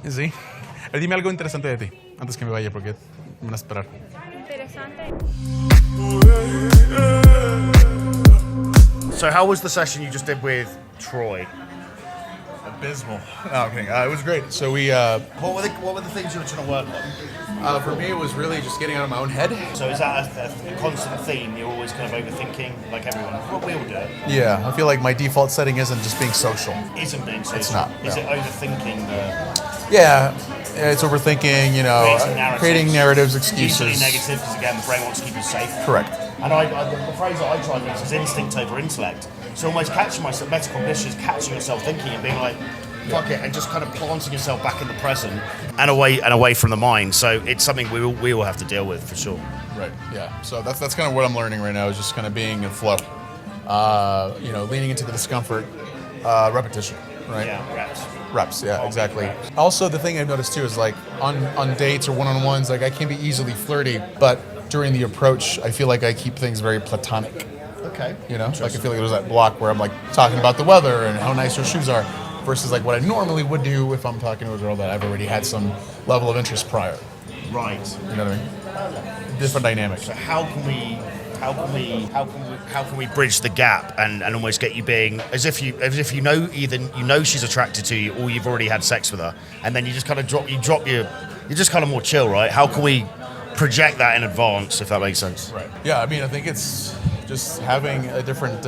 Sí. Dime algo interesante de ti, antes que me vaya, porque me van a esperar. Interesante. So how was the session you just did with Troy? Abysmal. No, I'm kidding. It was great. So we, What were the things you were trying to work on? for me, it was really just getting out of my own head. So is that a constant theme? You're always kind of overthinking, like everyone. What we all do. Yeah, I feel like my default setting isn't just being social. Isn't being social. It's not, Is no. it overthinking Yeah, it's overthinking, creating narratives, usually excuses. negative because again the brain wants to keep us safe. Correct. And the phrase that I try to use is instinct over intellect. So almost catching myself, metacognition is catching yourself thinking and being like, fuck it, and just kind of planting yourself back in the present and away from the mind. So it's something we all have to deal with for sure. Right. Yeah. So that's kind of what I'm learning right now, is just kind of being in flow. Leaning into the discomfort, repetition. Right. Yeah, Reps. Yeah. Exactly. Reps. Also, the thing I've noticed too is like on dates or one-on-ones, like I can be easily flirty, but during the approach, I feel like I keep things very platonic. Okay. Like I feel like there's that block where I'm like talking about the weather and how nice her shoes are, versus like what I normally would do if I'm talking to a girl that I've already had some level of interest prior. Right. You know what I mean? Different dynamics. So how can we bridge the gap and almost get you being as if you know she's attracted to you or you've already had sex with her, and then you just kind of you're just kind of more chill, right? How can we project that in advance, if that makes sense? Right. Yeah, I mean, I think it's just having a different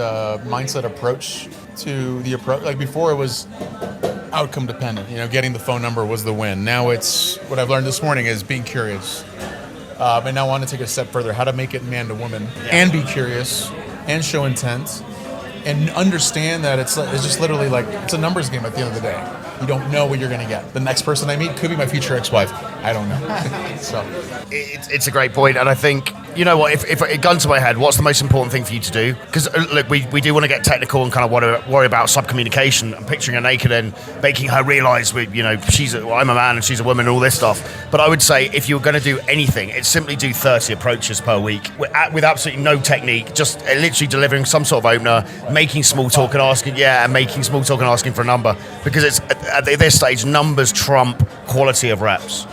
mindset approach to the approach. Like before, it was outcome dependent. Getting the phone number was the win. Now it's what I've learned this morning is being curious. And now I want to take it a step further, how to make it man to woman and be curious and show intent and understand that it's just literally like it's a numbers game at the end of the day. You don't know what you're going to get. The next person I meet could be my future ex-wife. I don't know. So it's a great point, and I think, you know what, if it gun to my head, what's the most important thing for you to do? Because look, we do want to get technical and kind of want to worry about subcommunication and picturing her naked and making her realise I'm a man and she's a woman and all this stuff. But I would say if you're going to do anything, it's simply do 30 approaches per week with absolutely no technique, just literally delivering some sort of opener, making small talk and asking for a number, because it's at this stage numbers trump quality of reps.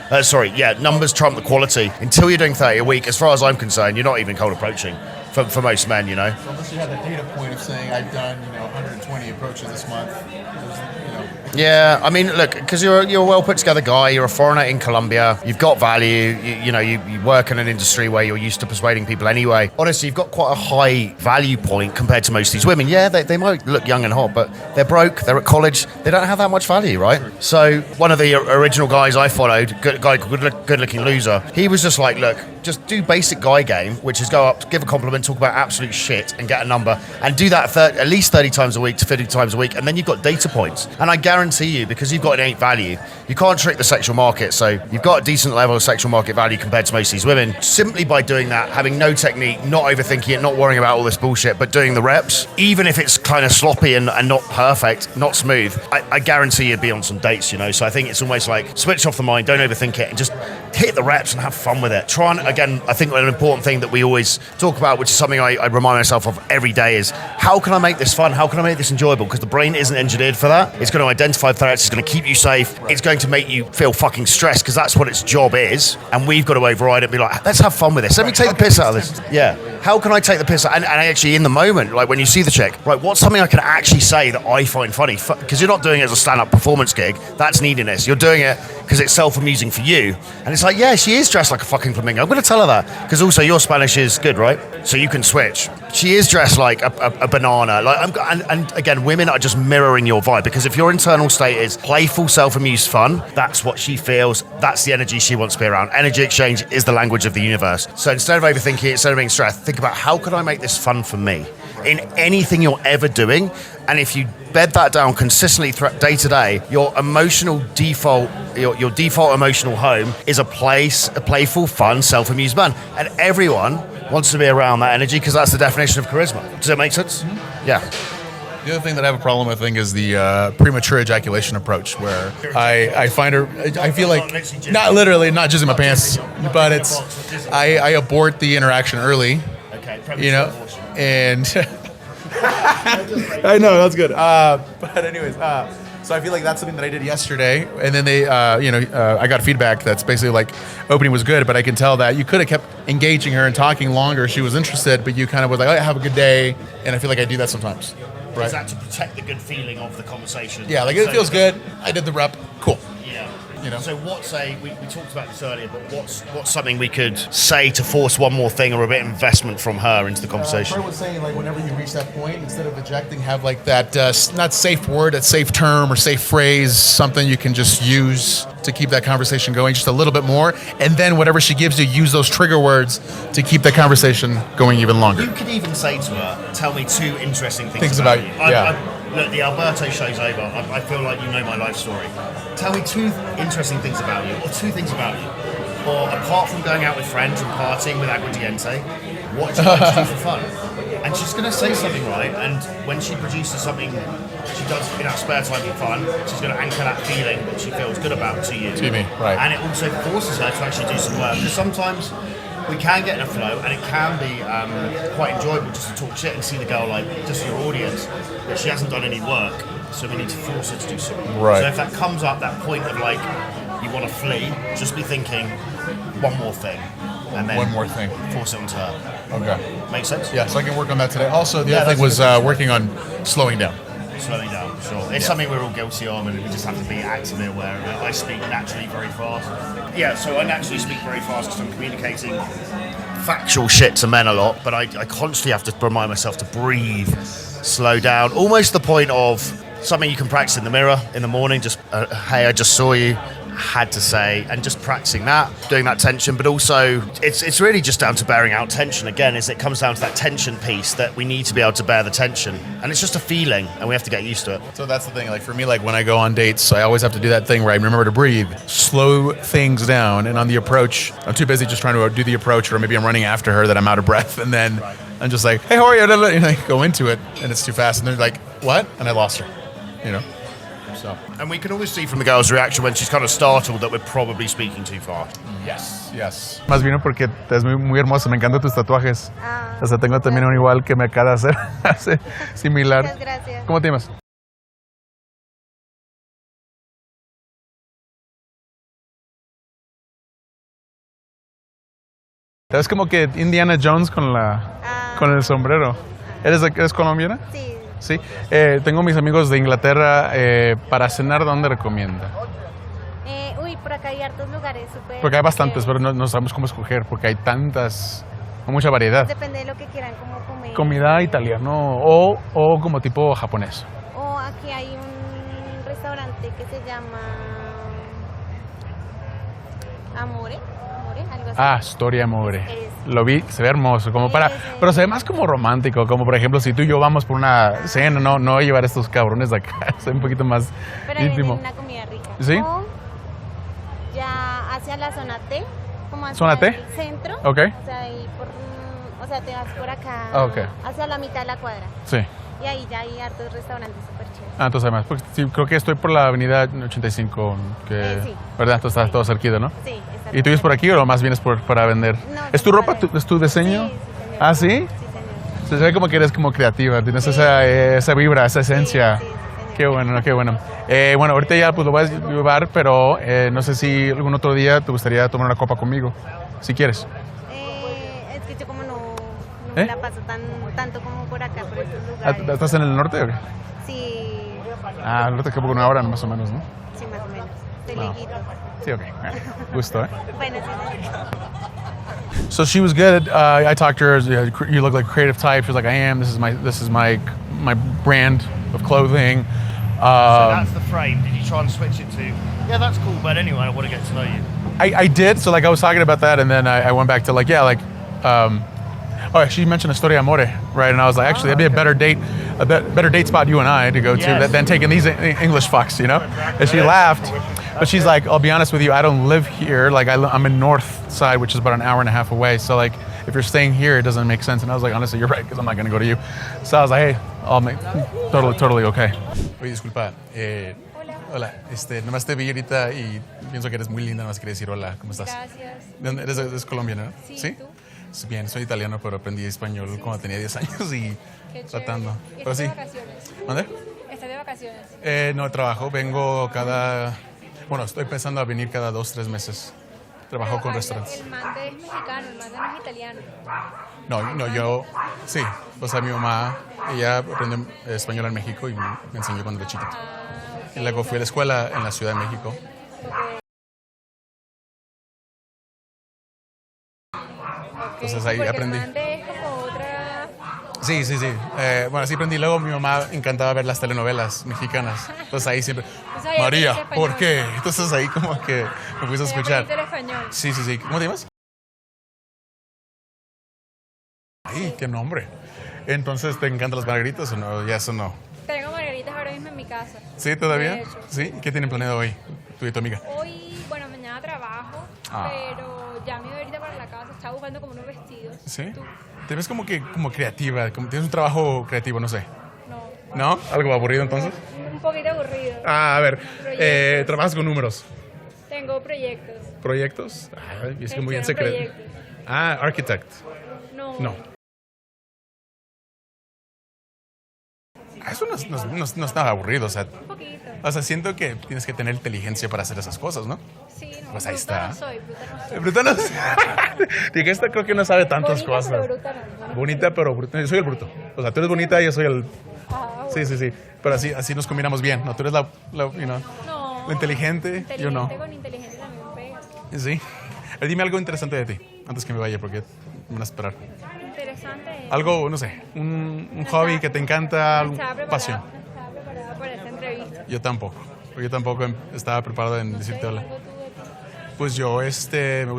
Numbers trump the quality. Until you're doing 30 a week, as far as I'm concerned, you're not even cold approaching for most men, So unless you have the data point of saying I've done 120 approaches this month, Yeah, I mean, look, because you're a well put together guy, you're a foreigner in Colombia, you've got value, you work in an industry where you're used to persuading people anyway. Honestly, you've got quite a high value point compared to most of these women. Yeah, they might look young and hot, but they're broke, they're at college, they don't have that much value, right? So one of the original guys I followed, good looking loser, he was just like, look, just do basic guy game, which is go up, give a compliment, talk about absolute shit and get a number, and do that at least 30 times a week to 50 times a week, and then you've got data points. And I guarantee you, because you've got innate value, you can't trick the sexual market, so you've got a decent level of sexual market value compared to most of these women, simply by doing that, having no technique, not overthinking it, not worrying about all this bullshit, but doing the reps, even if it's kind of sloppy and not perfect, not smooth, I guarantee you'd be on some dates, so I think it's almost like switch off the mind, don't overthink it, and just hit the reps and have fun with it. Try and, again, I think an important thing that we always talk about, which is something I remind myself of every day, is how can I make this fun? How can I make this enjoyable? Because the brain isn't engineered for that. It's going to identify threats. It's going to keep you safe. It's going to make you feel fucking stressed because that's what its job is. And we've got to override it and be like, let's have fun with this. Let me take the piss out of this. Yeah. How can I take the piss out? And actually in the moment, like when you see the chick, right, what's something I can actually say that I find funny? Because you're not doing it as a stand-up performance gig. That's neediness. You're doing it because it's self-amusing for you. And it's like, yeah, she is dressed like a fucking flamingo. I'm going to tell her that. Because also your Spanish is good, right? So you can switch. She is dressed like a banana. And again, women are just mirroring your vibe, because if your internal state is playful, self-amused fun, that's what she feels. That's the energy she wants to be around. Energy exchange is the language of the universe. So instead of overthinking it, instead of being stressed, think about how can I make this fun for me in anything you're ever doing. And if you bed that down consistently day to day, your emotional default, your default emotional home is a playful, fun, self-amused man. And everyone wants to be around that energy because that's the definition of charisma. Does that make sense? Mm-hmm. Yeah. The other thing that I have a problem with, I think, is the premature ejaculation approach, where I find her, I feel like, not literally, not jizzing my pants, but it's, I abort the interaction early, and I know, that's good. But anyways, So I feel like that's something that I did yesterday, and then they, I got feedback that's basically like opening was good, but I can tell that you could have kept engaging her and talking longer. She was interested, but you kind of was like, oh, have a good day, and I feel like I do that sometimes. Right? Is that to protect the good feeling of the conversation? Yeah, like it feels good. I did the rep. Cool. Yeah. You know? So we talked about this earlier, but what's something we could say to force one more thing or a bit of investment from her into the conversation? I was saying, like, whenever you reach that point, instead of ejecting, have like that not safe word, that safe term or safe phrase, something you can just use to keep that conversation going just a little bit more. And then whatever she gives you, use those trigger words to keep that conversation going even longer. You could even say to her, tell me 2 interesting things about you. Yeah. Look, the Alberto show's over. I feel like you know my life story. Tell me 2 interesting things about you, or 2 things about you. Or apart from going out with friends and partying with Aguardiente, what do you like to do for fun? And she's going to say something, right? And when she produces something she does in her spare time for fun, she's going to anchor that feeling that she feels good about to you. To me, right. And it also forces her to actually do some work. Because sometimes we can get in a flow, and it can be quite enjoyable just to talk shit and see the girl, like, just your audience, but she hasn't done any work, so we need to force her to do something. Right. So if that comes up, that point of, like, you want to flee, just be thinking, one more thing, and then one more thing. Force it onto her. Okay. Make sense? Yeah, so I can work on that today. Also, the other thing was working on slowing down. Slowing down, sure. It's something we're all guilty of, and we just have to be actively aware of it. I speak naturally very fast. Yeah, so I naturally speak very fast because I'm communicating factual shit to men a lot, but I constantly have to remind myself to breathe, slow down, almost the point of something you can practice in the mirror in the morning, just, hey, I just saw you, had to say, and just practicing that, doing that tension, but also it's really just down to bearing out tension again. It comes down to that tension piece that we need to be able to bear the tension, and it's just a feeling, and we have to get used to it. So that's the thing, like for me, like when I go on dates, I always have to do that thing where I remember to breathe, slow things down, and on the approach, I'm too busy just trying to do the approach, or maybe I'm running after her that I'm out of breath, and then I'm just like, hey, how are you? And I go into it, and it's too fast, and they're like, what? And I lost her, you know? So. And we can always see from the girl's reaction when she's kind of startled that we're probably speaking too fast. Yes, yes. Más vino porque es muy, muy hermoso, me encantan tus tatuajes. O sea, tengo también uno igual que me acaba de hacer, similar. Muchas gracias. ¿Cómo te llamas? Es como que Indiana Jones con el sombrero. ¿Eres colombiana? Sí. Sí. Tengo mis amigos de Inglaterra. Para cenar, ¿dónde recomienda? Por acá hay hartos lugares súper. Porque hay bastantes, pero no sabemos cómo escoger, porque hay tantas, mucha variedad. Depende de lo que quieran como comer. Comida italiano o como tipo japonés. O aquí hay un restaurante que se llama Amore, algo así. Ah, Storia Amore. Lo vi, se ve hermoso, pero se ve más como romántico, como por ejemplo si tú y yo vamos por una cena, no llevar a estos cabrones de acá, se ve un poquito más pero ahí íntimo. venden una comida rica. ¿Sí? O ya hacia la zona T, como hacia ¿Zona T? el centro. Ok. O sea, te vas por acá Okay. hacia la mitad de la cuadra. Sí. Y ahí ya hay hartos restaurantes súper chéveres. Ah, entonces además, porque sí, creo que estoy por la avenida 85, Sí. ¿verdad? Entonces está todo cerquita, ¿no? Sí, está ¿Y tú vives por aquí o más vienes para vender? No, ¿Es tu yo ropa? para- ¿Es tu diseño? Sí, señor. ¿Ah, sí? Sí, señor. Se ve como que eres como creativa, tienes Sí. esa vibra, esa esencia. Sí, señor. Qué bueno, qué bueno. Bueno, ahorita ya pues lo voy a llevar, pero no sé si algún otro día te gustaría tomar una copa conmigo, si quieres. Es que yo como no me la paso tanto como por acá, por estos lugares. ¿Estás en el norte o qué? Sí, Ah, el norte que por una hora más o menos, ¿no? sí, más o menos. Estoy No. lejito. Sí, ok. Gusto, ¿eh? Bueno, sí, señor. So she was good. I talked to her. You look like a creative type. She was like, I am. This is my brand of clothing. So that's the frame. Did you try and switch it to, yeah, that's cool, but anyway, I want to get to know you. I did. So like I was talking about that, and then I went back to like, oh, she mentioned a Storia Amore, right? And I was like, actually, that'd be a better date spot you and I to go to Yes. than taking these English fucks, you know? And she laughed, but she's like, I'll be honest with you, I don't live here. Like I'm in North Side, which is about an hour and a half away. So like, if you're staying here, it doesn't make sense. And I was like, honestly, you're right, because I'm not going to go to you. So I was like, hey, I'll make totally okay. Oye, disculpa. Hola. Nomás te vi ahorita y pienso que eres muy linda. Nomás quería decir hola. ¿Cómo estás? Gracias. ¿De dónde eres? ¿Eres colombiana? Sí, ¿tú? Sí, bien, soy italiano, pero aprendí español cuando tenía 10 años y Qué chévere. tratando. ¿Y Pero estás sí. de vacaciones? ¿Dónde? ¿Estás de vacaciones? No trabajo, vengo bueno, estoy pensando a venir cada 2-3 meses. Trabajo con restaurantes. El mande es mexicano, el mande no es italiano. No, yo, sí, o sea, mi mamá, ella aprendió español en México y me enseñó cuando era chiquito. Y luego fui a la escuela en la Ciudad de México. Entonces ahí aprendí. El mande es como otra... Sí. Bueno, así aprendí. Luego mi mamá encantaba ver las telenovelas mexicanas. Entonces ahí siempre, María, ¿por qué? Entonces ahí como que me puse a escuchar. El español. Sí. ¿Cómo te llamas? Ay, qué nombre. Entonces, ¿te encantan las margaritas o no? Ya eso no. Tengo margaritas ahora mismo en mi casa. ¿Sí, todavía? De hecho. ¿Sí? ¿Qué tienen planeado hoy, tú y tu amiga? Hoy, bueno, mañana trabajo, pero ya me voy ahorita para la casa. Estaba buscando como unos vestidos. ¿Sí? ¿Tú? Te ves como creativa, como tienes un trabajo creativo, no sé. No. ¿No? ¿Algo aburrido entonces? Un poquito aburrido. A ver, Proyectos. trabajas con números. Tengo proyectos. ¿Proyectos? Ay, es que muy bien Gestiono secreto. proyectos. Architect. No. Eso no es nada aburrido, o sea, Un poquito. O sea, siento que tienes que tener inteligencia para hacer esas cosas, ¿no? Sí, no. Pues ahí bruta está. No soy, bruta no soy. Bruta no Dije, esta creo que no sabe tantas Bonita, cosas. pero bruta no. Bonita, pero bruta. Yo soy el bruto. O sea, tú eres bonita y yo soy el... Ah, bueno. Sí. Pero así nos combinamos bien, ¿no? Tú eres la No. inteligente, yo no. Con inteligente también pega. Sí. Dime algo interesante de ti, antes que me vaya, porque me van a esperar. Interesante. Algo, no sé, un hobby que te encanta, No estaba preparada- pasión. No estaba preparada para esta entrevista. Yo tampoco. Yo tampoco estaba preparado en decirte hola. Algo tú de ti. Pues yo,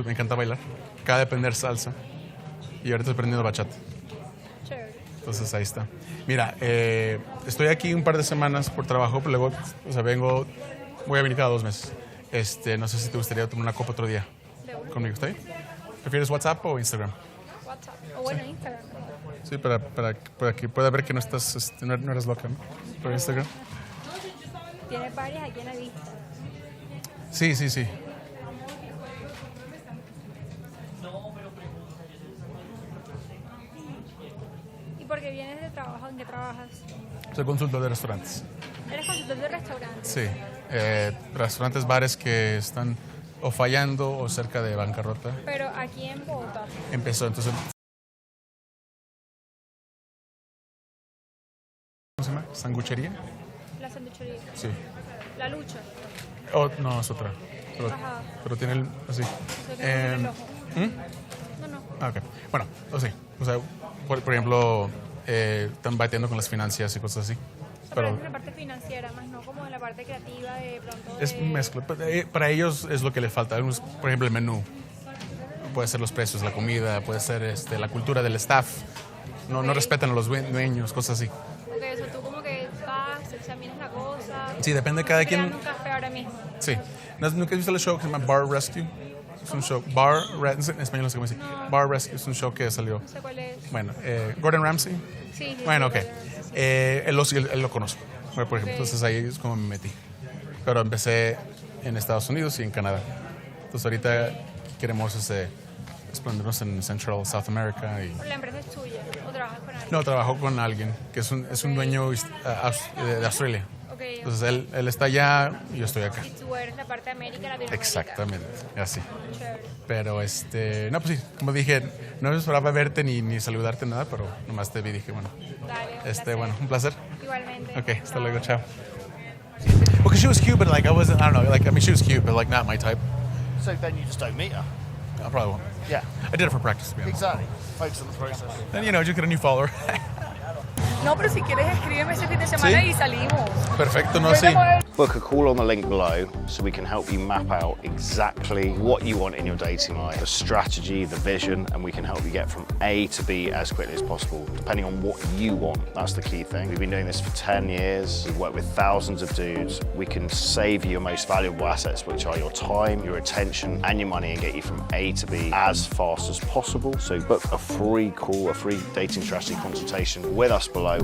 me encanta bailar. Acaba de aprender salsa. Y ahorita estoy aprendiendo bachata. Chévere. Entonces ahí está. Mira, estoy aquí un par de semanas por trabajo, pero luego, o sea, voy a venir cada 2 meses. No sé si te gustaría tomar una copa otro día conmigo, ¿está bien? ¿Prefieres WhatsApp o Instagram? WhatsApp. O bueno, Instagram. Sí, para que pueda ver que no estás, no eres loca, ¿no? Por Instagram. Tiene varias aquí en la vista. Sí. ¿Y por qué vienes de trabajo? ¿En qué trabajas? Soy consultor de restaurantes. ¿Eres consultor de restaurantes? Sí. Restaurantes, bares que están o fallando o cerca de bancarrota. Pero aquí en Bogotá. Empezó, entonces... ¿Cómo se llama? ¿Sanguchería? La sanduchería. Sí. La lucha. Oh, no, es otra. Ajá. Pero tiene el... Así. Eso tiene un reloj. No. Ok. Bueno, o sea, por ejemplo, están bateando con las finanzas y cosas así. Pero es en la parte financiera, más no como en la parte creativa de pronto. Es mezcla. Para ellos es lo que les falta. Algunos, por ejemplo, el menú. Puede ser los precios, la comida, puede ser la cultura del staff. No respetan a los dueños, cosas así. Ok, eso tú como que vas, examinas la cosa. Sí, depende de cada Estoy quien. creando un café ahora mismo. Sí. ¿Nunca has visto el show que se llama Bar Rescue? Es un show. En español no sé cómo decir. Bar Rescue es un show que salió. No sé cuál es. Bueno, Gordon Ramsay. Sí. Bueno, ok. sí. Él lo conozco, por ejemplo. Ok. Entonces ahí es como me metí. Pero empecé en Estados Unidos y en Canadá. Entonces ahorita queremos expandirnos en Central South America. ¿La empresa es tuya o trabajas con alguien? No, trabajo con alguien que es un dueño de Australia. Ok. Entonces él está allá y yo estoy acá. Y tú eres la parte de América, Latinoamérica. Exactamente, así. Chévere. Pero no, pues sí, como dije, no me esperaba verte ni saludarte nada, pero nomás te vi y dije, bueno, Dale, un placer. bueno, un placer. Igualmente. Okay, hasta luego, chao. Well, because she was cute, but like I wasn't, I don't know, like I mean she was cute, but like not my type. So then you just don't meet her. I probably won't. Yeah, I did it for practice, to be honest. exactly. Focus on the process. And just get a new follower. No, pero si quieres escríbeme ese fin de semana ¿Sí? y salimos. Perfecto, no, sí. Book a call on the link below so we can help you map out exactly what you want in your dating life, the strategy, the vision, and we can help you get from A to B as quickly as possible, depending on what you want. That's the key thing. We've been doing this for 10 years. We've worked with thousands of dudes. We can save you your most valuable assets, which are your time, your attention, and your money, and get you from A to B as fast as possible. So book a free call, a free dating strategy consultation with us below.